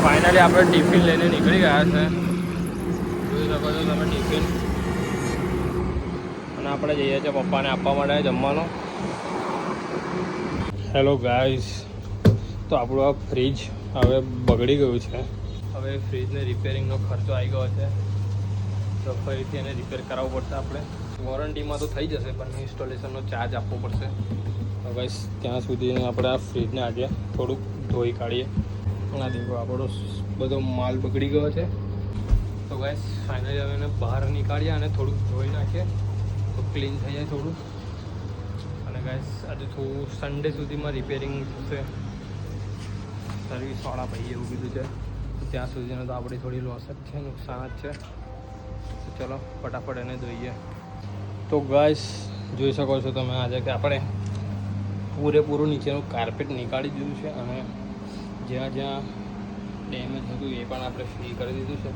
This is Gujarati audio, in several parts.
ફાઇનલી આપણે ટિફિન લઈને નીકળી ગયા છે. જોઈ શકો છો તમે ટિફિન. અને આપણે જઈએ છીએ પપ્પાને આપવા માટે જમવાનું. હેલો ગાઈઝ, તો આપણું આ ફ્રીજ હવે બગડી ગયું છે. હવે ફ્રીજને રિપેરિંગનો ખર્ચો આવી ગયો છે, તો ફરીથી એને રિપેર કરાવવું પડશે. આપણે વોરંટીમાં તો થઈ જશે, પણ ઇન્સ્ટોલેશનનો ચાર્જ આપવો પડશે. તો ગાઈઝ ત્યાં સુધી આપણે આ ફ્રીજને આજે થોડુંક ધોઈ કાઢીએ. આ દેખો આપણો બધો માલ બગડી ગયો છે. તો ગાઈઝ ફાઇનલી હવે એને બહાર નીકાળીએ અને થોડુંક ધોઈ નાખીએ તો ક્લીન થઈ જાય થોડું. અને ગાઈઝ આજે થોડું સન્ડે સુધીમાં રિપેરિંગ થશે. સર્વિસવાળા ભાઈ એવું કીધું છે. ત્યાં સુધીનો તો આપણી થોડી લોસ જ છે, નુકસાન જ છે. તો ચલો ફટાફટ એને ધોઈએ. તો ગાઈઝ જોઈ શકો છો તમે આજે કે આપણે પૂરેપૂરું નીચેનું કાર્પેટ નીકાળી દીધું છે અને જ્યાં જ્યાં ડેમેજ હતું એ પણ આપણે ફ્રી કરી દીધું છે.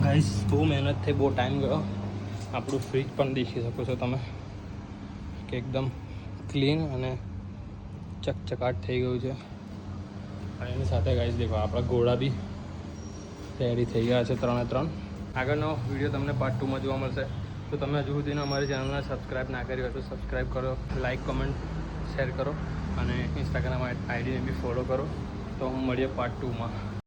ગાઈઝ બહુ મહેનત થઈ, બહુ ટાઈમ ગયો. આપણું ફ્રીજ પણ દેખી શકો છો તમે કે એકદમ ક્લીન અને ચકચકાટ થઈ ગયું છે. અને એની સાથે ગાઈઝ દેખો આપણા ઘોડા બી રેડી થઈ ગયા છે 3 આગળનો વિડીયો તમને પાર્ટ 2માં જોવા મળશે. તો તમે હજુ સુધીને અમારી ચેનલને સબસ્ક્રાઈબ ના કરી હોય તો સબસ્ક્રાઈબ કરો, લાઇક કમેન્ટ શેર કરો અને ઇન્સ્ટાગ્રામ આઈડીને બી ફોલો કરો. તો મળીએ પાર્ટ 2માં.